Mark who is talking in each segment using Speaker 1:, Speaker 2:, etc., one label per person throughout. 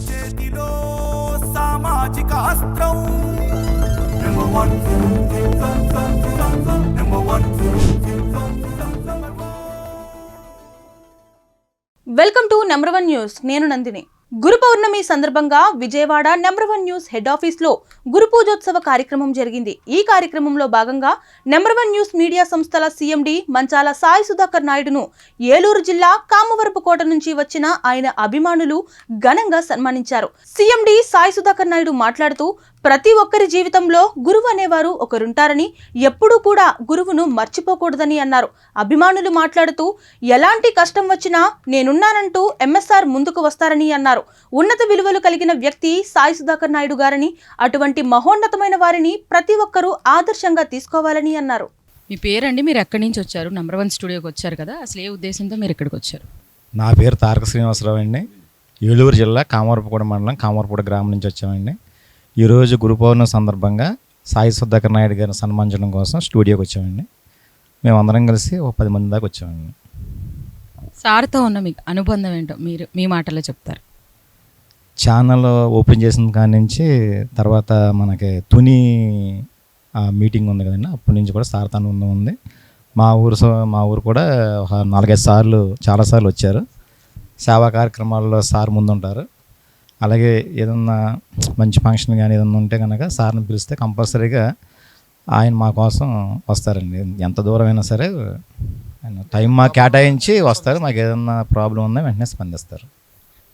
Speaker 1: చేతిలో సామాజిక అస్త్రం number 1
Speaker 2: welcome to number 1 news. నేను నందిని. గురు పౌర్ణమి సందర్భంగా Vijayawada number 1 news head office లో గురు పూజోత్సవ కార్యక్రమం జరిగింది. ఈ కార్యక్రమంలో భాగంగా నెంబర్ 1 న్యూస్ మీడియా సంస్థల సిఎండి మంచాల సాయి సుధాకర్ నాయుడును ఏలూరు జిల్లా కామవరపుకోట నుంచి వచ్చిన ఆయన అభిమానులు ఘనంగా సన్మానించారు. సిఎండి సాయి సుధాకర్ నాయుడు మాట్లాడుతూ ప్రతి ఒక్కరి జీవితంలో గురువు అనేవారు ఒకరుంటారని, ఎప్పుడూ కూడా గురువును మర్చిపోకూడదని అన్నారు. అభిమానులు మాట్లాడుతూ ఎలాంటి కష్టం వచ్చినా నేనున్నానంటూ ఎంఎస్ఆర్ ముందుకు వస్తారని అన్నారు. ఉన్నత విలువలు కలిగిన వ్యక్తి సాయి సుధాకర్ నాయుడు గారని, అటువంటి మహోన్నతమైన వారిని ప్రతి ఒక్కరూ ఆదర్శంగా తీసుకోవాలని అన్నారు.
Speaker 3: మీ పేరండి, మీరు ఎక్కడి నుంచి వచ్చారు? నెంబర్ 1 స్టూడియోకి వచ్చారు కదా, అసలు ఏ ఉద్దేశంతో మీరు ఇక్కడికి వచ్చారు?
Speaker 4: నా పేరు తారక శ్రీనివాసరావు అండి. ఏలూరు జిల్లా కామవరపుకోట మండలం కామవరపుకోట గ్రామం నుంచి వచ్చామండి. ఈరోజు గురు పౌర్ణమి సందర్భంగా సాయి సుధాకర్ నాయుడు గారిని సన్మానించడం కోసం స్టూడియోకి వచ్చామండి. మేము అందరం కలిసి ఒక 10 మంది దాకా వచ్చామండి.
Speaker 3: సార్తో ఉన్న మీకు అనుబంధం ఏంటో మీరు మీ మాటల్లో చెప్తారు.
Speaker 4: ఛానల్ ఓపెన్ చేసిన కాడి నుంచి తర్వాత మనకి తుని మీటింగ్ ఉంది కదండి, అప్పటి నుంచి కూడా సార్తో అనుబంధం ఉంది. మా ఊరు కూడా ఒక 4-5 సార్లు చాలాసార్లు వచ్చారు. సేవా కార్యక్రమాల్లో సార్ ముందుంటారు. అలాగే ఏదన్నా మంచి ఫంక్షన్ కానీ ఏదన్నా ఉంటే కనుక సార్ని పిలిస్తే కంపల్సరీగా ఆయన మా కోసం వస్తారండి. ఎంత దూరం అయినా సరే ఆయన టైం మాకు కేటాయించి వస్తారు. మాకు ఏదన్నా ప్రాబ్లం ఉందా వెంటనే స్పందిస్తారు.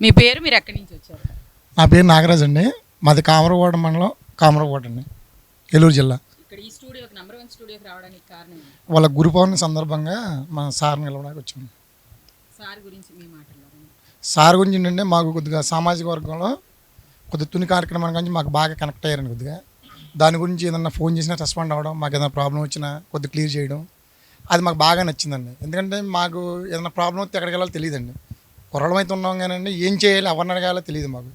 Speaker 3: మీ పేరు, మీరు ఎక్కడి నుంచి వచ్చారు?
Speaker 5: నా పేరు నాగరాజ్ అండి. మాది కామరకోట మండలం, కామరకోట అండి, ఏలూరు జిల్లా.
Speaker 3: ఇక్కడ ఈ స్టూడియోకి నెంబర్ 1 స్టూడియోకి రావడానికి కారణం
Speaker 5: వాళ్ళ గురు పౌర్ణమి సందర్భంగా మా సార్ నిలవడానికి వచ్చాము.
Speaker 3: సార్ గురించి మీ మాటల్లో.
Speaker 5: సార్ గురించి ఏంటంటే మాకు కొద్దిగా సామాజిక వర్గంలో కొద్దిగా తుని కార్యక్రమం గురించి మాకు బాగా కనెక్ట్ అయ్యారండి. కొద్దిగా దాని గురించి ఏదన్నా ఫోన్ చేసినా రెస్పాండ్ అవ్వడం, మాకు ఏదైనా ప్రాబ్లం వచ్చినా కొద్దిగా క్లియర్ చేయడం, అది మాకు బాగా నచ్చిందండి. ఎందుకంటే మాకు ఏదైనా ప్రాబ్లం వస్తే ఎక్కడికి వెళ్ళాలో తెలియదండి. కుర్రలం అయితే ఉన్నాం కానీ ఏం చేయాలి, ఎవరిని అడగాలో తెలియదు మాకు.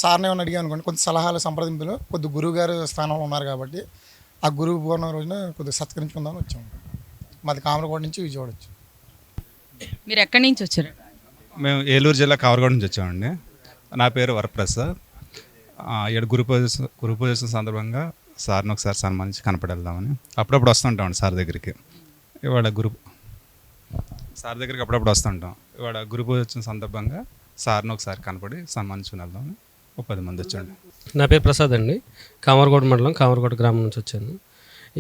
Speaker 5: సార్ని ఏమైనా అడిగాను అనుకోండి, కొద్ది సలహాలు సంప్రదింపులు కొద్ది గురువు గారు స్థానంలో ఉన్నారు కాబట్టి ఆ గురువు పూర్ణం రోజున కొద్దిగా సత్కరించుకుందామని వచ్చాము. మాది కామరకోట నుంచి విజయవాడ వచ్చాం.
Speaker 3: మీరు ఎక్కడి నుంచి వచ్చారు?
Speaker 6: మేము ఏలూరు జిల్లా కావరగూడ నుంచి వచ్చామండి. నా పేరు వరప్రసాద్. ఇక్కడ గురు పూజ సందర్భంగా సార్ని ఒకసారి సన్మానించి కనపడేద్దామని అప్పుడప్పుడు వస్తుంటామండి సార్ దగ్గరికి. ఇవాళ సార్ దగ్గరికి అప్పుడప్పుడు వస్తుంటాం. ఇవాళ గురు పూజ వచ్చిన సందర్భంగా సార్ని ఒకసారి కనపడి సన్మానించుకుని వెళ్దామని ఒక 10 మంది వచ్చండి.
Speaker 7: నా పేరు ప్రసాద్ అండి. కామరకోట మండలం కామరకోట గ్రామం నుంచి వచ్చాను.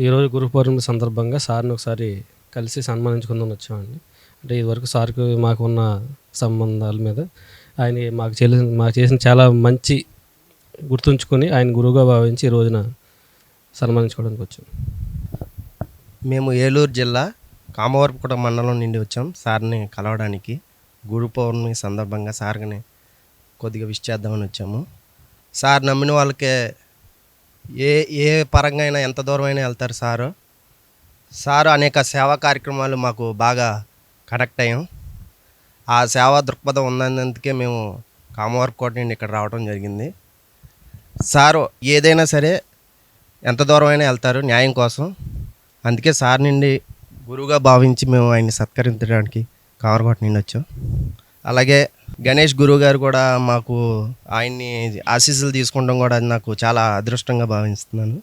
Speaker 7: ఈరోజు గురు పౌర్ణమి సందర్భంగా సార్ని ఒకసారి కలిసి సన్మానించుకుందామని వచ్చామండి. అంటే ఇదివరకు సార్కి మాకు ఉన్న సంబంధాల మీద ఆయన మాకు చేసిన చాలా మంచి గుర్తుంచుకొని ఆయన గురువుగా భావించి ఈ రోజున సన్మానించుకోవడానికి వచ్చాం.
Speaker 8: మేము ఏలూరు జిల్లా కామవరపుకోట మండలం నుండి వచ్చాం సార్ని కలవడానికి. గురు పౌర్ణమి సందర్భంగా సార్ని కొద్దిగా విష్ చేద్దామని వచ్చాము. సార్ నమ్మిన వాళ్ళకే ఏ పరంగా అయినా ఎంత దూరం అయినా వెళ్తారు సారు అనేక సేవా కార్యక్రమాలు మాకు బాగా కనెక్ట్ అయ్యాం. ఆ సేవా దృక్పథం ఉన్నందుకే మేము కామవరపుకోట నుండి ఇక్కడ రావడం జరిగింది. సారు ఏదైనా సరే ఎంత దూరం అయినా వెళ్తారు న్యాయం కోసం. అందుకే సార్ నుండి గురువుగా భావించి మేము ఆయన్ని సత్కరించడానికి కామరకోట నుండి వచ్చాం. అలాగే గణేష్ గురువు గారు కూడా మాకు ఆయన్ని ఆశీస్సులు తీసుకోవడం కూడా నాకు చాలా అదృష్టంగా భావిస్తున్నాను.